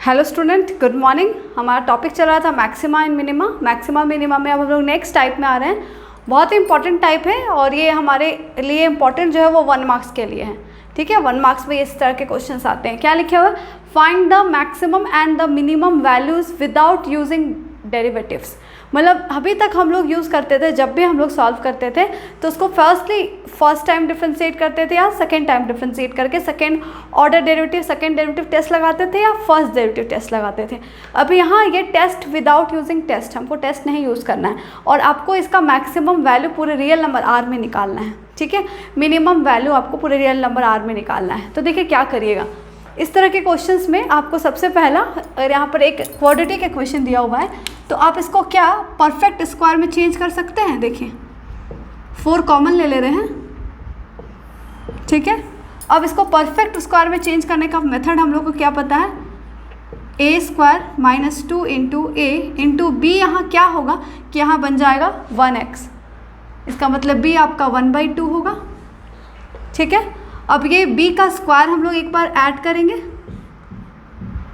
Hello student, good morning. हमारा topic चल रहा था maxima and minima. Maxima minima में अब हम लोग नेक्स्ट टाइप में आ रहे हैं। बहुत ही इंपॉर्टेंट टाइप है और ये हमारे लिए इंपॉर्टेंट जो है वो 1 मार्क्स के लिए है। ठीक है, 1 मार्क्स में इस तरह के क्वेश्चंस आते हैं। क्या लिखे हुआ है? Find the maximum and the minimum values without using derivatives. मतलब अभी तक हम लोग यूज़ करते थे, जब भी हम लोग सॉल्व करते थे तो उसको फर्स्ट टाइम डिफ्रेंशिएट करते थे या सेकेंड टाइम डिफ्रेंशिएट करके second order derivative, second derivative test लगाते थे या फर्स्ट डेरिवेटिव टेस्ट लगाते थे। अभी यहाँ ये टेस्ट विदाउट यूजिंग टेस्ट, हमको टेस्ट नहीं यूज़ करना है और आपको इसका मैक्सिमम वैल्यू पूरे रियल नंबर आर में निकालना है। ठीक है, मिनिमम वैल्यू आपको पूरे रियल नंबर आर में निकालना है। तो देखिए क्या करिएगा, इस तरह के क्वेश्चंस में आपको सबसे पहला, अगर यहाँ पर एक क्वाड्रेटिक इक्वेशन दिया हुआ है तो आप इसको क्या परफेक्ट स्क्वायर में चेंज कर सकते हैं। देखिए 4 कॉमन ले रहे हैं, ठीक है। अब इसको परफेक्ट स्क्वायर में चेंज करने का मेथड हम लोग को क्या पता है, a square minus 2 into a into b. यहाँ क्या होगा कि यहाँ बन जाएगा 1x, इसका मतलब b आपका 1/2 होगा। ठीक है, अब ये b का स्क्वायर हम लोग एक बार ऐड करेंगे,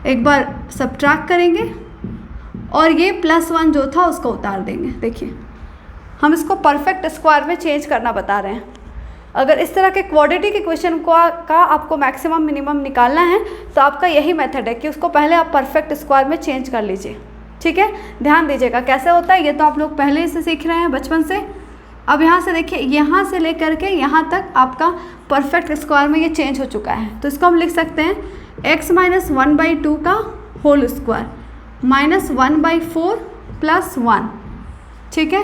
एक बार सब्ट्रैक्ट करेंगे और ये +1 जो था उसको उतार देंगे। देखिए हम इसको परफेक्ट स्क्वायर में चेंज करना बता रहे हैं। अगर इस तरह के क्वाड्रेटिक इक्वेशन का आपको मैक्सिमम मिनिमम निकालना है तो आपका यही मेथड है कि उसको पहले आप परफेक्ट स्क्वायर में चेंज कर लीजिए। ठीक है, ध्यान दीजिएगा कैसे होता है, ये तो आप लोग पहले से सीख रहे हैं बचपन से। अब यहाँ से देखिए, यहाँ से लेकर के यहाँ तक आपका परफेक्ट स्क्वायर में ये चेंज हो चुका है। तो इसको हम लिख सकते हैं x - 1/2 का होल स्क्वायर -1/4 + 1। ठीक है,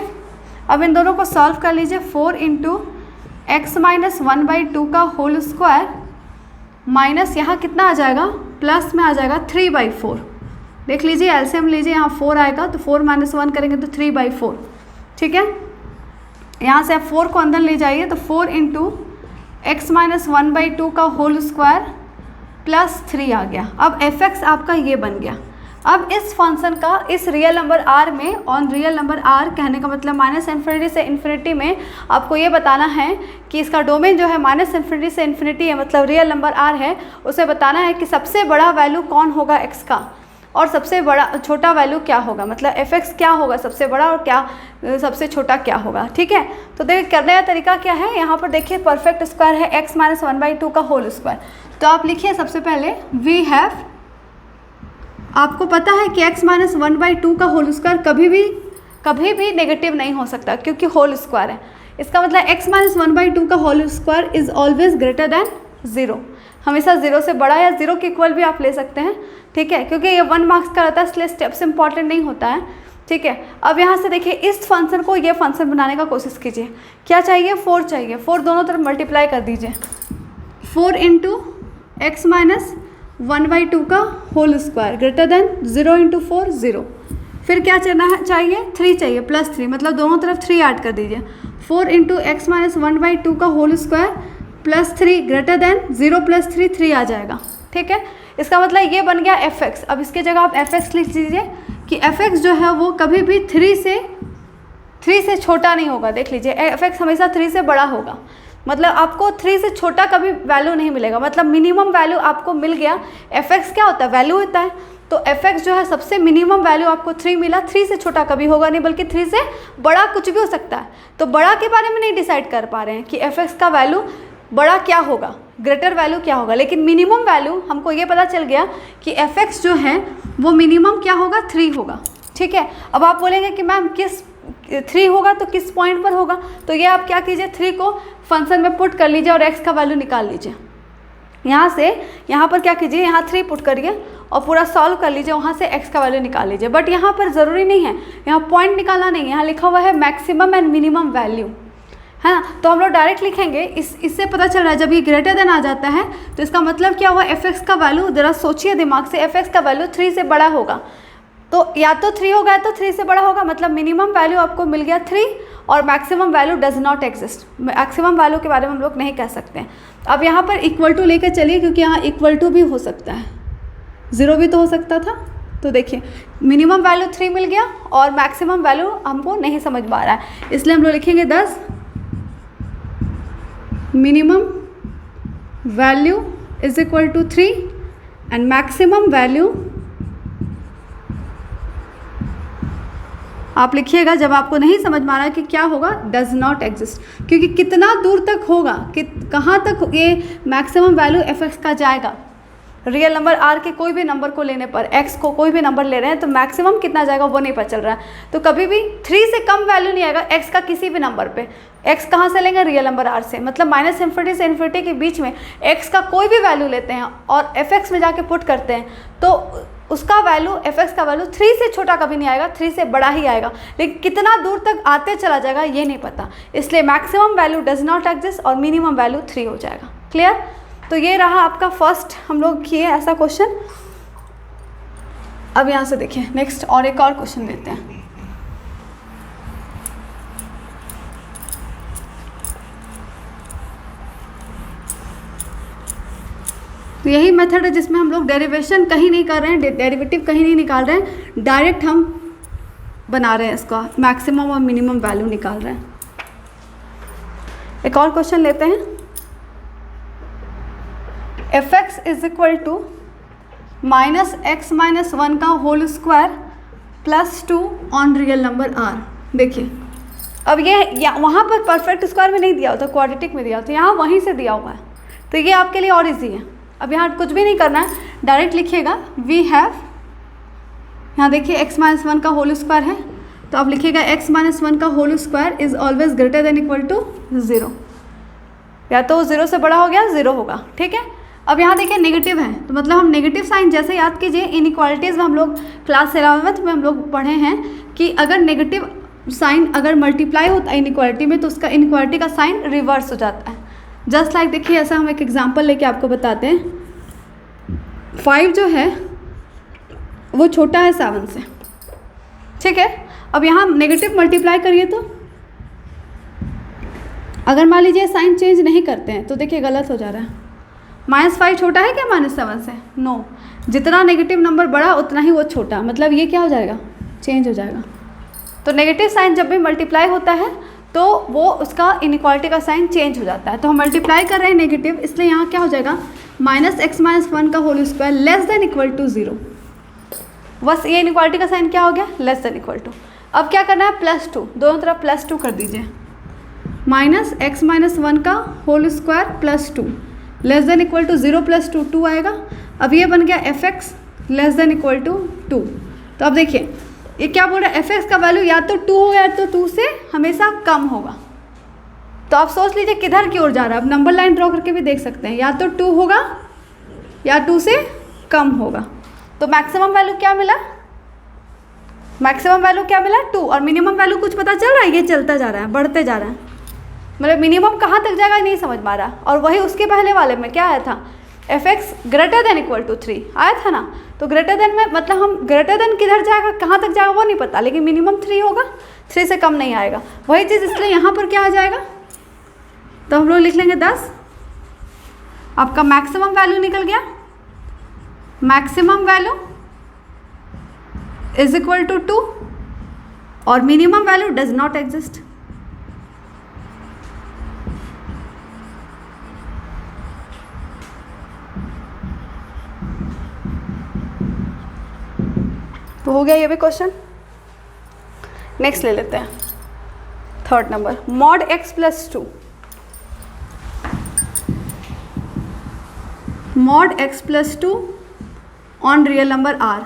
अब इन दोनों को सॉल्व कर लीजिए। 4 इंटू x - 1/2 का होल स्क्वायर माइनस यहाँ कितना आ जाएगा, प्लस में आ जाएगा 3/4। देख लीजिए एलसीएम लीजिए, यहाँ 4 आएगा तो 4 - 1 करेंगे तो 3/4। ठीक है, यहाँ से आप 4 को अंदर ले जाइए तो 4 इंटू x - 1/2 का होल स्क्वायर +3 आ गया। अब fx आपका ये बन गया। अब इस फंक्शन का इस रियल नंबर r में, ऑन रियल नंबर r कहने का मतलब -∞ से इन्फिनिटी में आपको ये बताना है कि इसका डोमेन जो है -∞ से इन्फिनिटी है, मतलब रियल नंबर r है। उसे बताना है कि सबसे बड़ा वैल्यू कौन होगा x का और सबसे बड़ा छोटा वैल्यू क्या होगा, मतलब fx क्या होगा सबसे बड़ा और क्या सबसे छोटा क्या होगा। ठीक है, तो देखिए करने का तरीका क्या है। यहाँ पर देखिए परफेक्ट स्क्वायर है x - 1/2 का होल स्क्वायर। तो आप लिखिए सबसे पहले वी हैव, आपको पता है कि x - 1/2 का होल स्क्वायर कभी भी नेगेटिव नहीं हो सकता क्योंकि होल स्क्वायर है। इसका मतलब x - 1/2 का whole square is always greater than 0। हमेशा 0 से बड़ा या 0 के इक्वल भी आप ले सकते हैं। ठीक है, क्योंकि ये 1 मार्क्स का रहता है इसलिए स्टेप्स इंपॉर्टेंट नहीं होता है। ठीक है, अब यहाँ से देखिए इस फंक्शन को ये फंक्शन बनाने का कोशिश कीजिए। क्या चाहिए, 4 चाहिए। 4 दोनों तरफ मल्टीप्लाई कर दीजिए। 4 इंटू x - 1/2 का whole square greater than 0 into 4 0। फिर क्या चाहिए, 3 चाहिए, +3, मतलब दोनों तरफ 3 ऐड कर दीजिए। 4 इंटू x - 1/2 का होल स्क्वायर +3 ग्रेटर देन 0 + 3 3 आ जाएगा। ठीक है, इसका मतलब ये बन गया fx। अब इसके जगह आप fx लिख दीजिए कि fx जो है वो कभी भी 3 से छोटा नहीं होगा। देख लीजिए fx हमेशा 3 से बड़ा होगा, मतलब आपको 3 से छोटा कभी वैल्यू नहीं मिलेगा। मतलब मिनिमम वैल्यू आपको मिल गया। fx क्या होता है, वैल्यू होता है। तो fx जो है सबसे मिनिमम वैल्यू आपको 3 मिला। 3 से छोटा कभी होगा नहीं, बल्कि 3 से बड़ा कुछ भी हो सकता है। तो बड़ा के बारे में नहीं डिसाइड कर पा रहे हैं कि fx का वैल्यू बड़ा क्या होगा, ग्रेटर वैल्यू क्या होगा, लेकिन मिनिमम वैल्यू हमको ये पता चल गया कि fx जो है वो मिनिमम क्या होगा, 3 होगा। ठीक है, अब आप बोलेंगे कि मैम किस 3 होगा तो किस पॉइंट पर होगा, तो ये आप क्या कीजिए, 3 को फंक्शन में पुट कर लीजिए और x का वैल्यू निकाल लीजिए। यहाँ से यहाँ पर क्या कीजिए, यहाँ 3 पुट करिए और पूरा सॉल्व कर लीजिए, वहाँ से x का वैल्यू निकाल लीजिए। बट यहाँ पर ज़रूरी नहीं है, यहाँ पॉइंट निकालना नहीं है, यहाँ लिखा हुआ है मैक्सिमम एंड मिनिमम वैल्यू, है ना। तो हम लोग डायरेक्ट लिखेंगे, इससे पता चल रहा है जब ये ग्रेटर देन आ जाता है तो इसका मतलब क्या हुआ, fx का वैल्यू, ज़रा सोचिए दिमाग से, fx का वैल्यू 3 से बड़ा होगा। तो या तो 3 होगा या तो 3 से बड़ा होगा, मतलब मिनिमम वैल्यू आपको मिल गया 3 और maximum value does not exist. Maximum value के बारे में हम लोग नहीं कह सकते हैं। अब यहाँ पर इक्वल टू लेकर चलिए, क्योंकि यहाँ इक्वल टू भी हो सकता है, 0 भी तो हो सकता था। तो देखिए मिनिमम वैल्यू 3 मिल गया और मैक्सिमम वैल्यू हमको नहीं समझ में आ रहा है, इसलिए हम लोग लिखेंगे 10 minimum value is equal to 3 and maximum value आप लिखिएगा जब आपको नहीं समझ में आ रहा है कि क्या होगा, डज नॉट एग्जिस्ट, क्योंकि कितना दूर तक होगा कि कहाँ तक ये मैक्सिमम वैल्यू एफ एक्स का जाएगा। रियल नंबर आर के कोई भी नंबर को लेने पर, एक्स को कोई भी नंबर ले रहे हैं तो मैक्सिमम कितना जाएगा वो नहीं पता चल रहा है। तो कभी भी 3 से कम वैल्यू नहीं आएगा एक्स का किसी भी नंबर पे। एक्स कहाँ से लेंगे, रियल नंबर आर से, मतलब माइनस इन्फिनिटी से इन्फिनिटी के बीच में एक्स का कोई भी वैल्यू लेते हैं और एफ एक्स में जाके पुट करते हैं तो उसका वैल्यू, एफ एक्स का वैल्यू 3 से छोटा कभी नहीं आएगा, 3 से बड़ा ही आएगा, लेकिन कितना दूर तक आते चला जाएगा ये नहीं पता। इसलिए maximum value does not exist और मिनिमम वैल्यू 3 हो जाएगा। क्लियर? तो ये रहा आपका फर्स्ट हम लोग किए ऐसा क्वेश्चन। अब यहाँ से देखिए नेक्स्ट और एक और क्वेश्चन लेते हैं। तो यही मेथड है जिसमें हम लोग डेरिवेशन कहीं नहीं कर रहे हैं, डेरिवेटिव कहीं नहीं निकाल रहे हैं, डायरेक्ट हम बना रहे हैं इसका मैक्सिमम और मिनिमम वैल्यू निकाल रहे हैं। एक और क्वेश्चन लेते हैं। F x is equal to minus x minus 1 का whole square plus 2 on real number R. देखिए अब ये वहाँ पर परफेक्ट स्क्वायर में नहीं दिया होता, क्वाड्रेटिक में दिया होता, यहाँ वहीं से दिया हुआ है, तो ये आपके लिए और इजी है। अब यहाँ कुछ भी नहीं करना है, डायरेक्ट लिखिएगा वी हैव, यहाँ देखिए एक्स माइनस 1 का होल स्क्वायर है तो आप लिखिएगा एक्स माइनस 1 का whole square is always greater than equal to 0, या तो 0 से बड़ा हो गया 0 होगा। ठीक है, अब यहाँ देखिए नेगेटिव है तो मतलब हम नेगेटिव साइन, जैसे याद कीजिए इनइक्वालिटीज़ में हम लोग क्लास 11th में हम लोग पढ़े हैं कि अगर नेगेटिव साइन अगर मल्टीप्लाई होता है इनइक्वालिटी में तो उसका इनइक्वालिटी का साइन रिवर्स हो जाता है। जस्ट लाइक देखिए ऐसा हम एक एग्जांपल लेके आपको बताते हैं। 5 जो है वो छोटा है 7 से, ठीक है। अब यहाँ नेगेटिव मल्टीप्लाई करिए तो अगर मान लीजिए साइन चेंज नहीं करते हैं तो देखिए गलत हो जा रहा है। -5 छोटा है क्या -7 से? नो, जितना नेगेटिव नंबर बड़ा उतना ही वो छोटा, मतलब ये क्या हो जाएगा, चेंज हो जाएगा। तो नेगेटिव साइन जब भी मल्टीप्लाई होता है तो वो उसका इनइक्वालिटी का साइन चेंज हो जाता है। तो हम मल्टीप्लाई कर रहे हैं नेगेटिव, इसलिए यहाँ क्या हो जाएगा -x - 1 का whole square less than equal to 0। बस ये इनइक्वालिटी का साइन क्या हो गया, लेस देन इक्वल टू। अब क्या करना है, +2, दोनों तरफ +2 कर दीजिए। -x - 1 का whole square +2 less than equal to 0 + 2 2 आएगा। अब ये बन गया fx less than equal to 2। तो अब देखिए ये क्या बोल रहा है, fx का वैल्यू या तो 2 होगा या तो 2 से हमेशा कम होगा। तो आप सोच लीजिए किधर की ओर जा रहा है। अब नंबर लाइन ड्रॉ करके भी देख सकते हैं, या तो 2 होगा या 2 से कम होगा। तो मैक्सिमम वैल्यू क्या मिला, मैक्सिमम वैल्यू क्या मिला 2, और मिनिमम वैल्यू कुछ पता चल रहा है, ये चलता जा रहा है, बढ़ते जा रहा है। मतलब मिनिमम कहाँ तक जाएगा नहीं समझ में आ रहा। और वही उसके पहले वाले में क्या आया था, fx greater than equal to 3 आया था ना। तो ग्रेटर देन में मतलब हम ग्रेटर देन किधर जाएगा, कहाँ तक जाएगा वो नहीं पता, लेकिन मिनिमम 3 होगा, 3 से कम नहीं आएगा। वही चीज़ इसलिए यहाँ पर क्या आ जाएगा, तो हम लोग लिख लेंगे 10। आपका मैक्सिमम वैल्यू निकल गया, maximum value is equal to 2 और minimum value does not exist. तो हो गया ये भी क्वेश्चन। नेक्स्ट ले लेते हैं, third number, mod x + 2, mod x + 2 on real number r।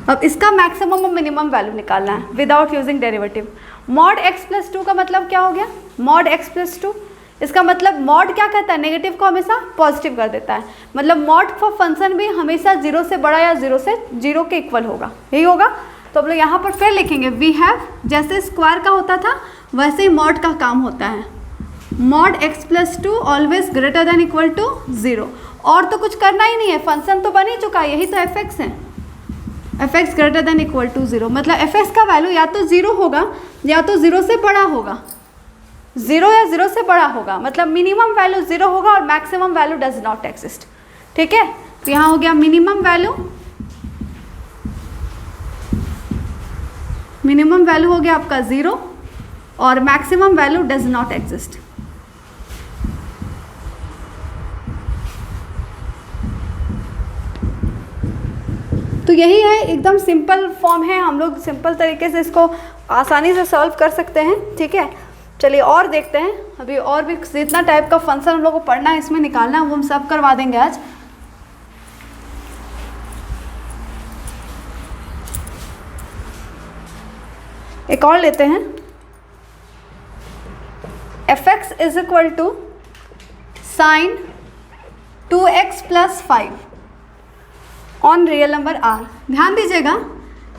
अब इसका मैक्सिमम और मिनिमम वैल्यू निकालना है without using derivative. mod x + 2 का मतलब क्या हो गया, mod x + 2, इसका मतलब मॉड क्या कहता है, नेगेटिव को हमेशा पॉजिटिव कर देता है। मतलब मॉड फॉर फंक्शन भी हमेशा 0 से बड़ा या 0 के इक्वल होगा, यही होगा। तो हम लोग यहाँ पर फिर लिखेंगे वी हैव, जैसे स्क्वायर का होता था वैसे ही मॉड का काम होता है। mod x + 2 always greater than equal to 0। और तो कुछ करना ही नहीं है, फंक्शन तो बन ही चुका है, यही तो fx है। fx greater than equal to 0, मतलब fx का वैल्यू या तो 0 होगा या तो 0 से बड़ा होगा, 0 या 0 से बड़ा होगा, मतलब मिनिमम वैल्यू 0 होगा और maximum value does not exist. ठीक है, तो यहाँ हो गया मिनिमम वैल्यू हो गया आपका 0 और maximum value does not exist. तो यही है, एकदम सिंपल फॉर्म है, हम लोग सिंपल तरीके से इसको आसानी से सॉल्व कर सकते हैं। ठीक है, चलिए और देखते हैं। अभी और भी जितना टाइप का फंक्शन हम लोग को पढ़ना है, इसमें निकालना है, वो हम सब करवा देंगे आज। एक और लेते हैं, fx is equal to sine 2x plus 5 on real number r। ध्यान दीजिएगा,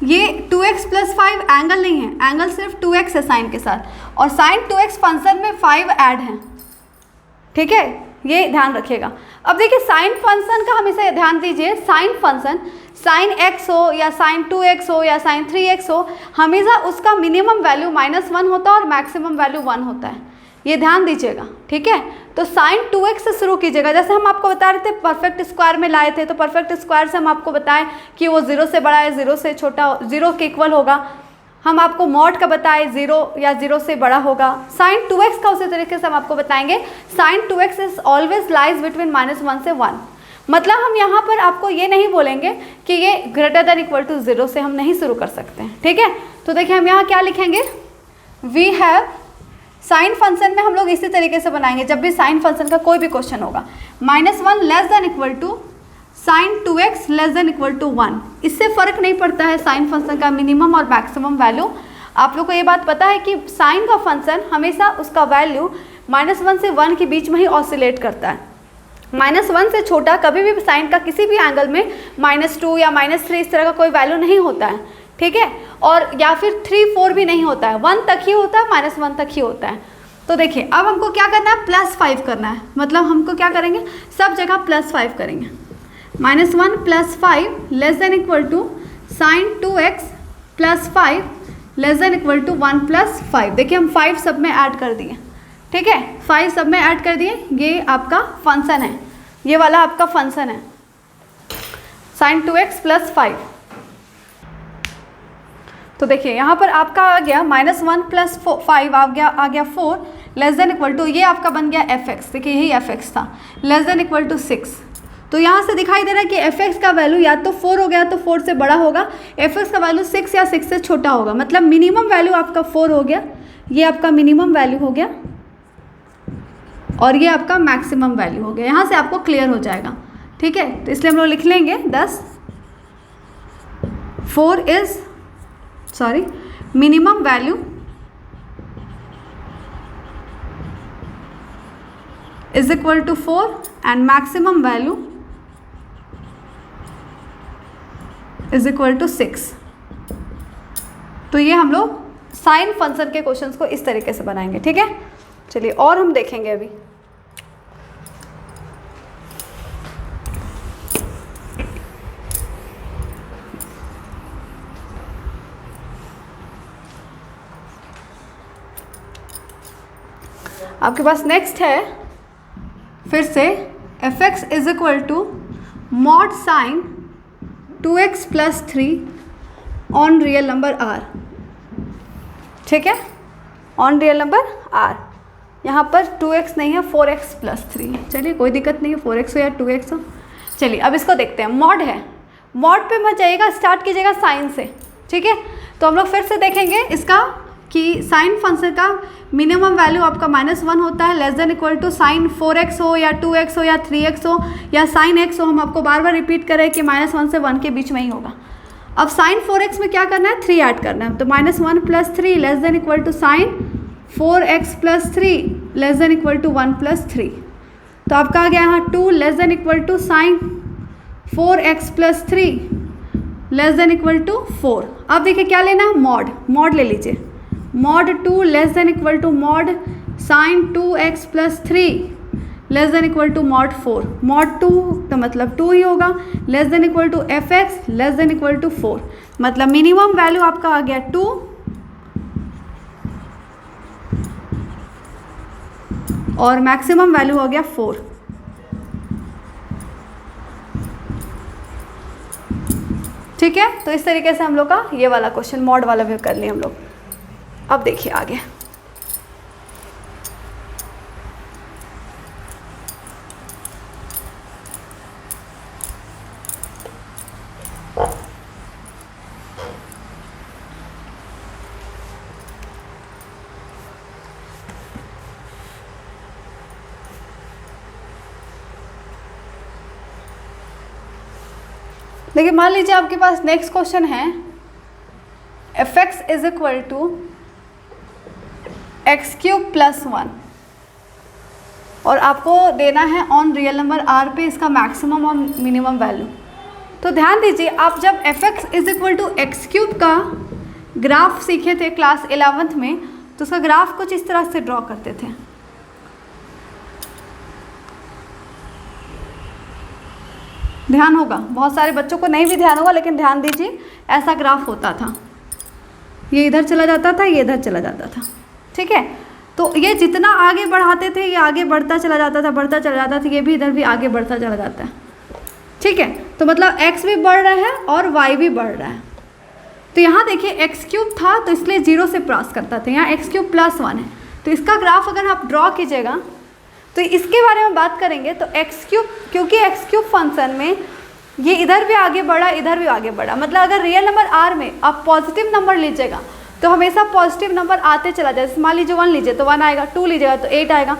ये 2x प्लस 5 एंगल नहीं है, एंगल सिर्फ 2x है साइन के साथ, और साइन 2x फंक्शन में 5 ऐड है। ठीक है, ये ध्यान रखिएगा। अब देखिए साइन फंक्शन का हमेशा ध्यान दीजिए, साइन फंक्शन साइन x हो या साइन 2x हो या साइन 3x हो, हमेशा उसका मिनिमम वैल्यू -1 होता है और मैक्सिमम वैल्यू 1 होता है, ये ध्यान दीजिएगा। ठीक है, तो साइन 2x से शुरू कीजिएगा। जैसे हम आपको बता रहे थे परफेक्ट स्क्वायर में लाए थे, तो परफेक्ट स्क्वायर से हम आपको बताएं कि वो 0 से बड़ा है, 0 से छोटा, 0 के इक्वल होगा। हम आपको मॉड का बताए 0 या 0 से बड़ा होगा। साइन 2x का उसी तरीके से हम आपको बताएंगे, sine 2x is always lies between -1 से 1। मतलब हम यहाँ पर आपको ये नहीं बोलेंगे कि ये ग्रेटर देन इक्वल टू 0 से हम नहीं शुरू कर सकते हैं। ठीक है, तो देखिए हम यहाँ क्या लिखेंगे, वी हैव साइन फंक्शन में हम लोग इसी तरीके से बनाएंगे जब भी साइन फंक्शन का कोई भी क्वेश्चन होगा, -1 less than equal to sine 2x less than equal to 1। इससे फ़र्क नहीं पड़ता है साइन फंक्शन का मिनिमम और मैक्सिमम वैल्यू। आप लोग को ये बात पता है कि साइन का फंक्शन हमेशा उसका वैल्यू -1 से 1 के बीच में ही ऑसिलेट करता है। -1 से छोटा कभी भी साइन का किसी भी एंगल में -2 या -3 इस तरह का कोई वैल्यू नहीं होता है। ठीक है, और या फिर 3, 4 भी नहीं होता है, 1 तक ही होता है, -1 तक ही होता है। तो देखिए अब हमको क्या करना है, +5 करना है। मतलब हमको क्या करेंगे, सब जगह +5 करेंगे। -1 + 5 less than equal to sine 2x + 5 less than equal to 1 + 5। देखिए हम 5 सब में ऐड कर दिए। ठीक है, 5 सब में ऐड कर दिए। ये आपका फंक्शन है, ये वाला आपका फंक्शन है साइन 2x + 5। तो देखिए यहाँ पर आपका आ गया -1 + 5 आ गया 4 लेस देन इक्वल टू, ये आपका बन गया fx। देखिए यही fx था, लेस देन इक्वल टू 6। तो यहाँ से दिखाई दे रहा है कि fx का वैल्यू या तो 4 हो गया तो 4 से बड़ा होगा, fx का वैल्यू 6 या 6 से छोटा होगा। मतलब मिनिमम वैल्यू आपका 4 हो गया, ये आपका मिनिमम वैल्यू हो गया, और ये आपका मैक्सिमम वैल्यू हो गया। यहाँ से आपको क्लियर हो जाएगा। ठीक है, तो इसलिए हम लोग लिख लेंगे 10 minimum value is equal to 4 and maximum value is equal to 6। तो ये हम लोग साइन फंक्शन के क्वेश्चंस को इस तरीके से बनाएंगे। ठीक है, चलिए और हम देखेंगे अभी। आपके पास नेक्स्ट है फिर से fx is equal to mod sine 2x + 3 on real number r। ठीक है, ऑन रियल नंबर r। यहाँ पर 2x नहीं है, 4x + 3। चलिए कोई दिक्कत नहीं है, 4x हो या 2x हो। चलिए अब इसको देखते हैं। मॉड है, मॉड पे मत जाइएगा, स्टार्ट कीजिएगा साइन से। ठीक है, तो हम लोग फिर से देखेंगे इसका कि साइन फंक्शन का मिनिमम वैल्यू आपका -1 होता है, less than equal to sine 4x हो या 2x हो या 3x हो या साइन x हो। हम आपको बार बार रिपीट करें कि -1 से 1 के बीच में ही होगा। अब साइन 4x में क्या करना है, 3 ऐड करना है। तो -1 + 3 less than equal to sine 4x + 3 less than equal to 1 + 3। तो आपका आ गया यहाँ 2 less than equal to sine 4x + 3 less than equal to 4। अब देखिए क्या लेना है, मॉड ले लीजिए। Mod 2 less than equal to mod sine 2x + 3 less than equal to mod 4। Mod 2 तो मतलब 2 ही होगा, less than equal to fx less than equal to 4। मतलब मिनिमम वैल्यू आपका आ गया 2 और मैक्सिमम वैल्यू हो गया 4। ठीक है, तो इस तरीके से हम लोग का ये वाला क्वेश्चन मॉड वाला भी कर लिए हम लोग। अब देखिए आगे, देखिए मान लीजिए आपके पास नेक्स्ट क्वेश्चन है f(x) is equal to x³ + 1 और आपको देना है ऑन रियल नंबर r पे इसका मैक्सिमम और मिनिमम वैल्यू। तो ध्यान दीजिए, आप जब f(x) is equal to x³ का ग्राफ सीखे थे क्लास 11th में, तो उसका ग्राफ कुछ इस तरह से ड्रॉ करते थे। ध्यान होगा, बहुत सारे बच्चों को नहीं भी ध्यान होगा, लेकिन ध्यान दीजिए, ऐसा ग्राफ होता था। ये इधर चला जाता था, ये इधर चला जाता था, ठीक है। तो ये जितना आगे बढ़ाते थे ये आगे बढ़ता चला जाता था, बढ़ता चला जाता था, ये भी इधर भी आगे बढ़ता चला जाता है, ठीक है। तो मतलब x भी बढ़ रहा है और y भी बढ़ रहा है। तो यहाँ देखिए x³ था तो इसलिए 0 से क्रॉस करता था, यहाँ x³ + 1 है, तो इसका ग्राफ अगर आप ड्रॉ कीजिएगा तो इसके बारे में बात करेंगे। तो x³, क्योंकि x³ फंक्शन में ये इधर भी आगे बढ़ा, इधर भी आगे बढ़ा, मतलब अगर रियल नंबर r में आप पॉजिटिव नंबर लीजिएगा तो हमेशा पॉजिटिव नंबर आते चला जाए। मान लीजिए 1 लीजिए तो 1 आएगा, 2 लीजिएगा तो 8 आएगा,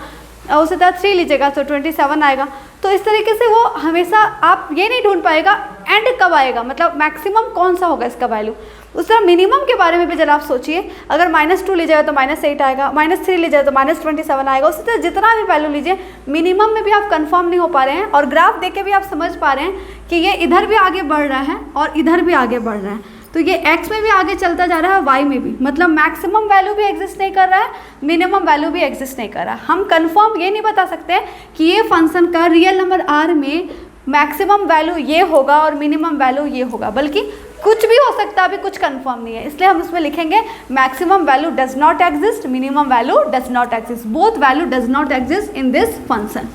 और उसी तरह 3 लीजिएगा तो 27 आएगा। तो इस तरीके से वो हमेशा, आप ये नहीं ढूंढ पाएगा एंड कब आएगा, मतलब मैक्सिमम कौन सा होगा इसका वैल्यू। उस तरह मिनिमम के बारे में भी जरा आप सोचिए, अगर -2 लीजिएगा तो -8 आएगा, -3 लीजिएगा तो -27 आएगा। उसी तरह जितना भी वैल्यू लीजिए, मिनिमम में भी आप कंफर्म नहीं हो पा रहे हैं, और ग्राफ देख के भी आप समझ पा रहे हैं कि ये इधर भी आगे बढ़ रहा है और इधर भी आगे बढ़ रहा है। तो ये x में भी आगे चलता जा रहा है, y में भी, मतलब मैक्सिमम वैल्यू भी एग्जिस्ट नहीं कर रहा है, मिनिमम वैल्यू भी एग्जिस्ट नहीं कर रहा है। हम कंफर्म ये नहीं बता सकते कि ये फंक्शन का रियल नंबर r में मैक्सिमम वैल्यू ये होगा और मिनिमम वैल्यू ये होगा, बल्कि कुछ भी हो सकता है, अभी कुछ कंफर्म नहीं है। इसलिए हम उसमें लिखेंगे maximum value does not exist, minimum value does not exist, both value does not exist in this function.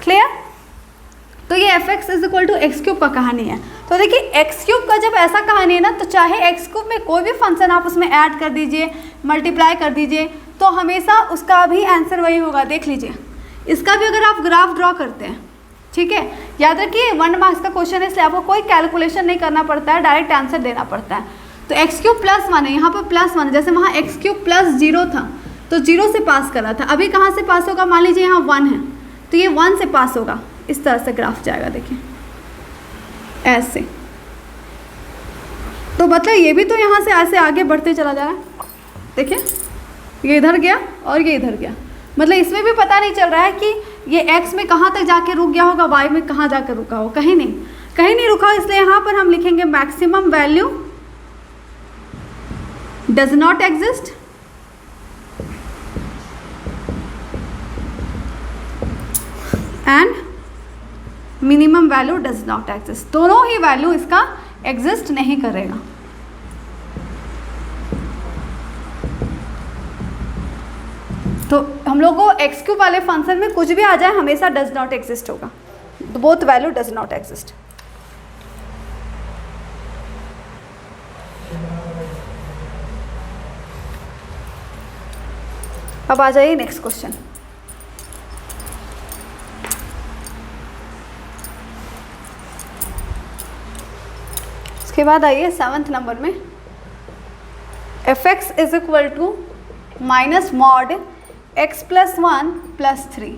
Clear? तो ये f(x) is equal to x³ का कहानी है। तो देखिए x³ का जब ऐसा कहानी है ना, तो चाहे x³ में कोई भी फंक्शन आप उसमें ऐड कर दीजिए, मल्टीप्लाई कर दीजिए, तो हमेशा उसका भी आंसर वही होगा। देख लीजिए, इसका भी अगर आप ग्राफ ड्रॉ करते हैं, ठीक है, याद रखिए 1 मार्क्स का क्वेश्चन है, इसलिए आपको कोई कैलकुलेशन नहीं करना पड़ता है, डायरेक्ट आंसर देना पड़ता है। तो x³ + 1 है, यहाँ पर +1 है, जैसे वहाँ x³ + 0 था तो 0 से पास कर रहा था, अभी कहाँ से पास होगा, मान लीजिए यहाँ 1 है तो ये 1 से पास होगा। इस तरह से ग्राफ जाएगा, देखिए ऐसे। तो मतलब ये भी तो यहाँ से ऐसे आगे बढ़ते चला जा रहा है, देखिए ये इधर गया और ये इधर गया, मतलब इसमें भी पता नहीं चल रहा है कि ये x में कहाँ तक जाके रुक गया होगा, y में कहाँ जाकर रुका हो, कहीं नहीं रुका। इसलिए यहाँ पर हम लिखेंगे maximum value does not exist and minimum value does not exist, दोनों ही वैल्यू इसका एग्जिस्ट नहीं करेगा। तो हम लोग को x³ वाले फंक्शन में कुछ भी आ जाए हमेशा डज नॉट एग्जिस्ट होगा, both value does not exist. अब आ जाइए नेक्स्ट क्वेश्चन। उसके बाद आइए 7th नंबर में, f(x) is equal to -mod x + 1 + 3,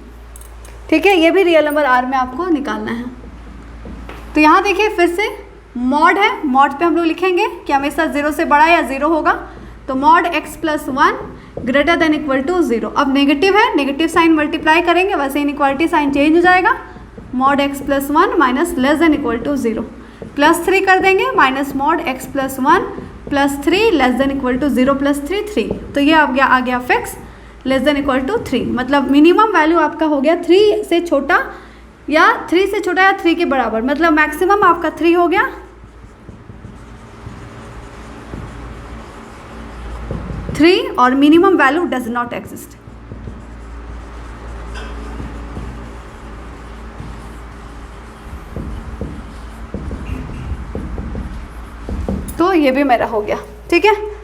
ठीक है। ये भी रियल नंबर r में आपको निकालना है। तो यहाँ देखिए फिर से मॉड है, मॉड पे हम लोग लिखेंगे कि हमेशा 0 से बड़ा या 0 होगा। तो mod x + 1 > 0। अब नेगेटिव है, नेगेटिव साइन मल्टीप्लाई करेंगे, वैसे इनइक्वालिटी साइन चेंज हो जाएगा, mod x + 1 -<= 0 +3 कर देंगे, -mod x + 1 + 3 <= 0 + 3 तो ये आ गया f(x) <= 3। मतलब मिनिमम वैल्यू आपका हो गया 3 से छोटा या 3 के बराबर, मतलब मैक्सिमम आपका 3 हो गया, 3 और minimum value does not exist. तो ये भी मेरा हो गया, ठीक है।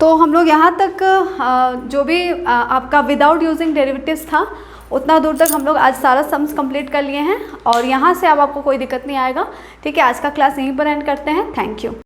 तो हम लोग यहाँ तक जो भी आपका विदाउट यूजिंग डेरिवेटिव्स था उतना दूर तक हम लोग आज सारा सम्स कंप्लीट कर लिए हैं, और यहाँ से अब आपको कोई दिक्कत नहीं आएगा, ठीक है। आज का क्लास यहीं पर एंड करते हैं। Thank you.